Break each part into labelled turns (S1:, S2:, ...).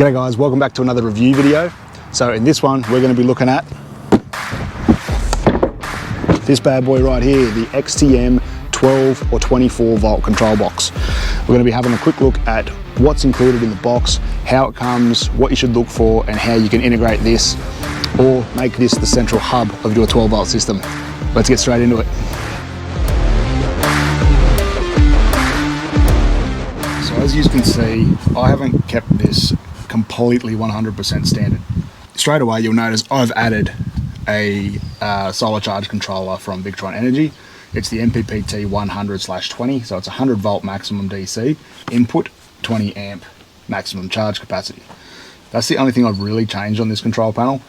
S1: G'day guys, welcome back to another review video. So in this one, we're going to be looking at this bad boy right here, the XTM 12 or 24 volt control box. We're going to be having a quick look at what's included in the box, how it comes, what you should look for, and how you can integrate this or make this the central hub of your 12 volt system. Let's get straight into it. So as you can see, I haven't kept this completely 100% standard. Straight away you'll notice I've added a solar charge controller from Victron Energy. It's the MPPT 100/20, so it's 100 volt maximum DC input, 20 amp maximum charge capacity. That's the only thing I've really changed on this control panel,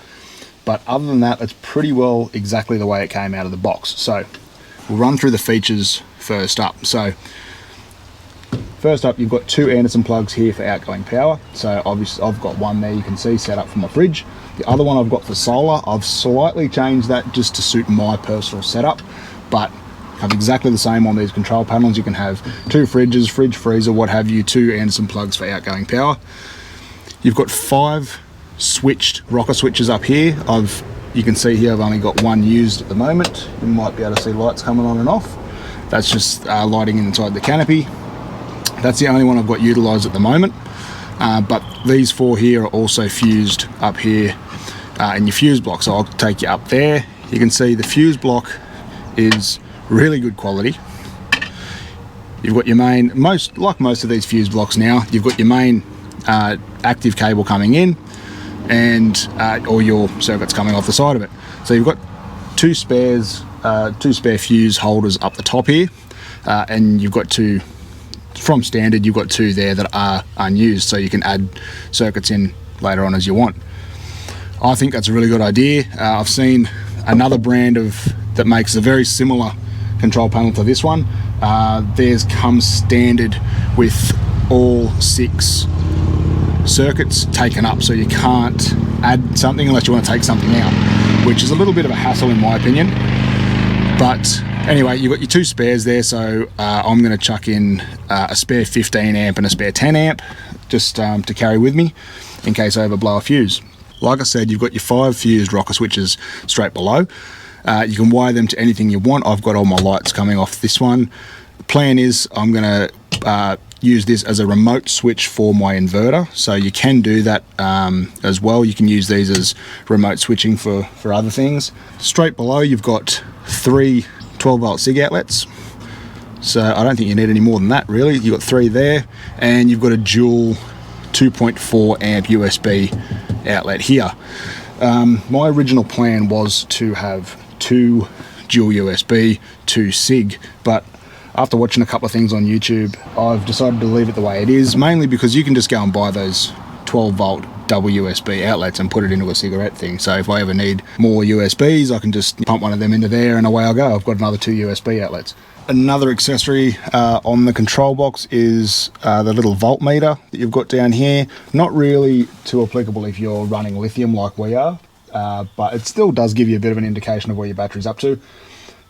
S1: but other than that it's pretty well exactly the way it came out of the box. So we'll run through the features first up. So first up, you've got two Anderson plugs here for outgoing power. So obviously I've got one there, you can see, set up for my fridge. The other one I've got for solar. I've slightly changed that just to suit my personal setup, but have exactly the same on these control panels. You can have two fridges, fridge, freezer, what have you, two Anderson plugs for outgoing power. You've got 5 switched rocker switches up here. You can see here I've only got one used at the moment. You might be able to see lights coming on and off. That's just lighting inside the canopy. That's the only one I've got utilised at the moment, but these 4 here are also fused up here in your fuse block. So I'll take you up there. You can see the fuse block is really good quality. You've got your main, like most of these fuse blocks now, you've got your main active cable coming in and all your circuits coming off the side of it. So you've got two spare fuse holders up the top here, and you've got two. From standard, you've got 2 there that are unused, so you can add circuits in later on as you want. I think that's a really good idea. I've seen another brand that makes a very similar control panel to this one. Theirs comes standard with all 6 circuits taken up, so you can't add something unless you want to take something out, which is a little bit of a hassle in my opinion. But anyway, you've got your 2 spares there, so I'm going to chuck in a spare 15 amp and a spare 10 amp just to carry with me in case I ever blow a fuse. Like I said, you've got your 5 fused rocker switches straight below. You can wire them to anything you want. I've got all my lights coming off this one. The plan is I'm going to use this as a remote switch for my inverter, so you can do that as well. You can use these as remote switching for other things. Straight below you've got 3 12 volt SIG outlets, so I don't think you need any more than that really. You've got 3 there, and you've got a dual 2.4 amp USB outlet here. My original plan was to have 2 dual USB, 2 SIG, but after watching a couple of things on YouTube, I've decided to leave it the way it is, mainly because you can just go and buy those 12 volt double USB outlets and put it into a cigarette thing. So if I ever need more USBs, I can just pump one of them into there and away I go. I've got another 2 USB outlets. Another accessory on the control box is the little voltmeter that you've got down here. Not really too applicable if you're running lithium like we are, but it still does give you a bit of an indication of where your battery's up to.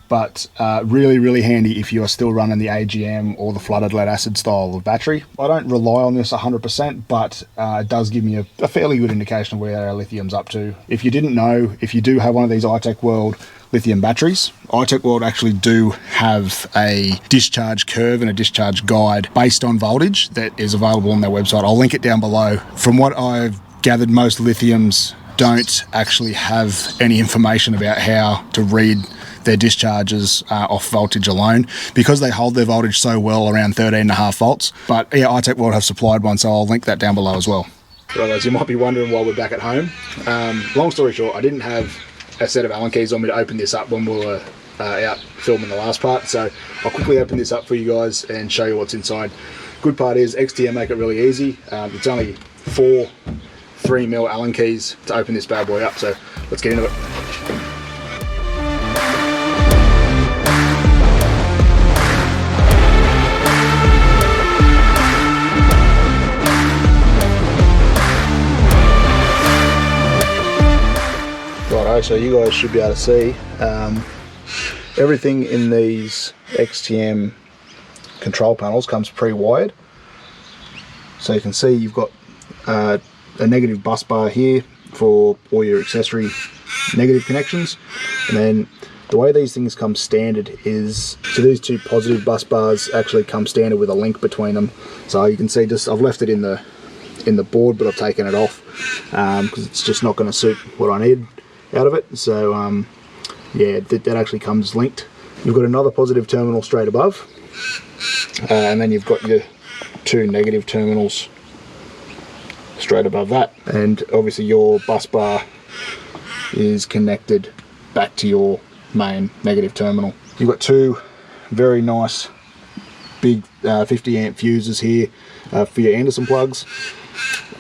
S1: But really, really handy if you are still running the AGM or the flooded lead acid style of battery. I don't rely on this 100%, but it does give me a fairly good indication of where our lithium's up to. If you didn't know, if you do have one of these iTechWorld lithium batteries, iTechWorld actually do have a discharge curve and a discharge guide based on voltage that is available on their website. I'll link it down below. From what I've gathered, most lithiums don't actually have any information about how to read their discharges off voltage alone, because they hold their voltage so well around 13.5 volts. But yeah, iTechWorld have supplied one, so I'll link that down below as well. Right guys, you might be wondering why we're back at home. Long story short, I didn't have a set of Allen keys on me to open this up when we were out filming the last part, so I'll quickly open this up for you guys and show you what's inside. Good part is XTM make it really easy. It's only 4 3mm Allen keys to open this bad boy up, so let's get into it. Righto, so you guys should be able to see everything in these XTM control panels comes pre-wired. So you can see you've got a a negative bus bar here for all your accessory negative connections. And then the way these things come standard is, so these two positive bus bars actually come standard with a link between them. So you can see, just I've left it in the board, but I've taken it off because it's just not going to suit what I need out of it. So yeah, that actually comes linked. You've got another positive terminal straight above, and then you've got your two negative terminals straight above that. And obviously your bus bar is connected back to your main negative terminal. You've got two very nice big 50 amp fuses here for your Anderson plugs.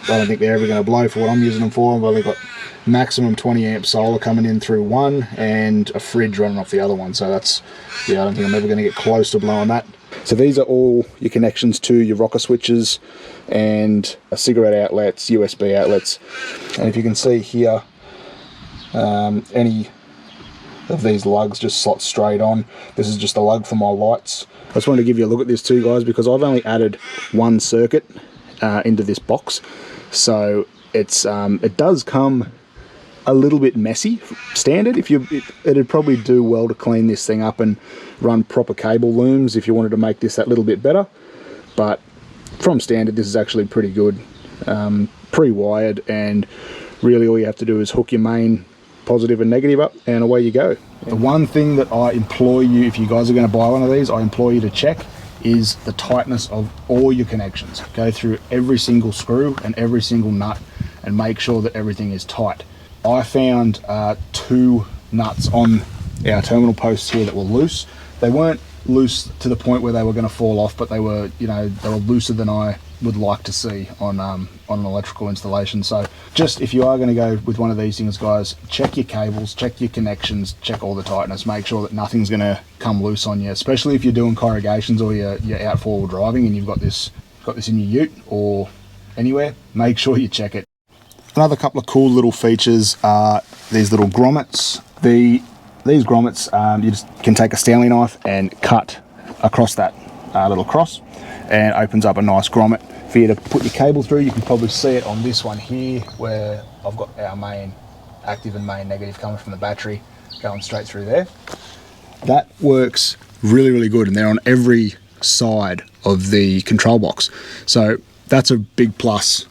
S1: I don't think they're ever going to blow for what I'm using them for. I've only got maximum 20 amp solar coming in through one and a fridge running off the other one, so that's, yeah, I don't think I'm ever going to get close to blowing that. So these are all your connections to your rocker switches and cigarette outlets, USB outlets. And if you can see here, any of these lugs just slot straight on. This is just a lug for my lights. I just wanted to give you a look at this too, guys, because I've only added one circuit into this box, so it's it does come a little bit messy standard. It'd probably do well to clean this thing up and run proper cable looms if you wanted to make this that little bit better, but from standard this is actually pretty good, pre-wired, and really all you have to do is hook your main positive and negative up and away you go. The one thing that I implore you, if you guys are going to buy one of these, I implore you to check is the tightness of all your connections. Go through every single screw and every single nut and make sure that everything is tight. I found two nuts on our terminal posts here that were loose. They weren't loose to the point where they were going to fall off, but they were, you know, they were looser than I would like to see on an electrical installation. So just, if you are going to go with one of these things, guys, check your cables, check your connections, check all the tightness, make sure that nothing's going to come loose on you, especially if you're doing corrugations or you're out four-wheel driving and you've got this in your ute or anywhere. Make sure you check it. Another couple of cool little features are these little grommets. These grommets, you just can take a Stanley knife and cut across that little cross, and opens up a nice grommet for you to put your cable through. You can probably see it on this one here, where I've got our main active and main negative coming from the battery going straight through there. That works really, really good, and they're on every side of the control box. So that's a big plus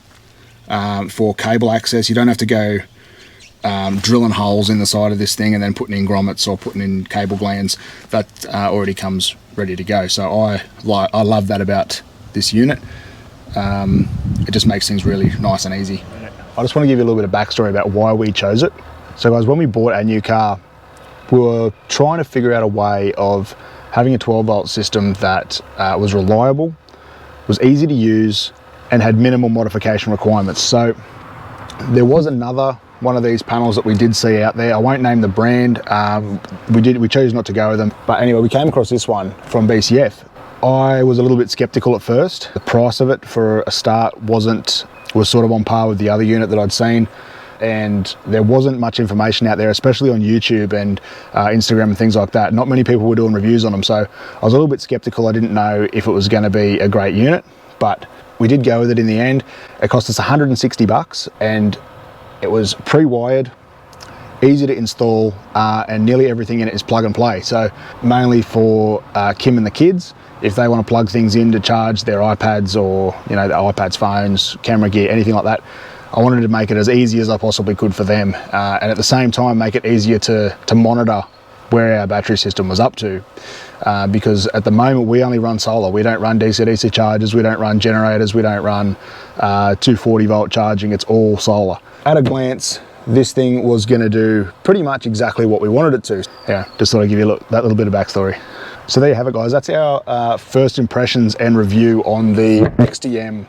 S1: for cable access. You don't have to go drilling holes in the side of this thing and then putting in grommets or putting in cable glands. That already comes ready to go. So I love that about this unit. It just makes things really nice and easy. I just want to give you a little bit of backstory about why we chose it. So guys, when we bought our new car, we were trying to figure out a way of having a 12-volt system that was reliable, was easy to use, and had minimal modification requirements. So there was another one of these panels that we did see out there. I won't name the brand. We chose not to go with them. But anyway, we came across this one from BCF. I was a little bit skeptical at first. The price of it for a start was sort of on par with the other unit that I'd seen. And there wasn't much information out there, especially on YouTube and Instagram and things like that. Not many people were doing reviews on them. So I was a little bit skeptical. I didn't know if it was going to be a great unit, but we did go with it in the end. It cost us 160 bucks, and it was pre-wired, easy to install, and nearly everything in it is plug and play. So mainly for Kim and the kids, if they want to plug things in to charge their iPads or, you know, their iPads, phones, camera gear, anything like that, I wanted to make it as easy as I possibly could for them, and at the same time make it easier to monitor where our battery system was up to, because at the moment we only run solar. We don't run DC-DC chargers, we don't run generators, we don't run 240 volt charging. It's all solar. At a glance, this thing was going to do pretty much exactly what we wanted it to. Yeah, just thought I'd give you that little bit of backstory. So there you have it, guys. That's our first impressions and review on the XTM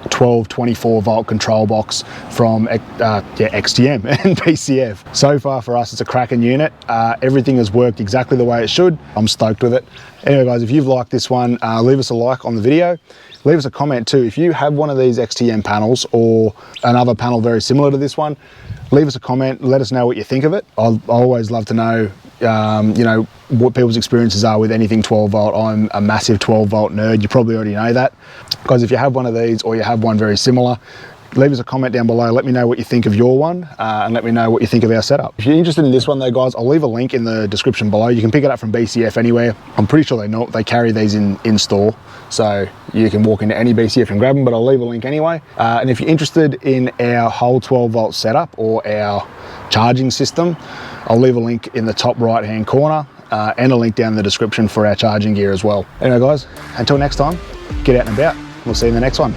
S1: 12-24 volt control box from XTM and BCF. So far for us, it's a cracking unit. Everything has worked exactly the way it should. I'm stoked with it. Anyway, guys, if you've liked this one, leave us a like on the video. Leave us a comment too. If you have one of these XTM panels or another panel very similar to this one, leave us a comment. Let us know what you think of it. I always love to know, you know, what people's experiences are with anything 12 volt. I'm a massive 12 volt nerd. You probably already know that. Guys, if you have one of these or you have one very similar, leave us a comment down below. Let me know what you think of your one, and let me know what you think of our setup. If you're interested in this one though, guys, I'll leave a link in the description below. You can pick it up from BCF anywhere. I'm pretty sure they carry these in store, so you can walk into any BCF and grab them, but I'll leave a link anyway. And if you're interested in our whole 12 volt setup or our charging system, I'll leave a link in the top right hand corner, and a link down in the description for our charging gear as well. Anyway guys, until next time, get out and about. We'll see you in the next one.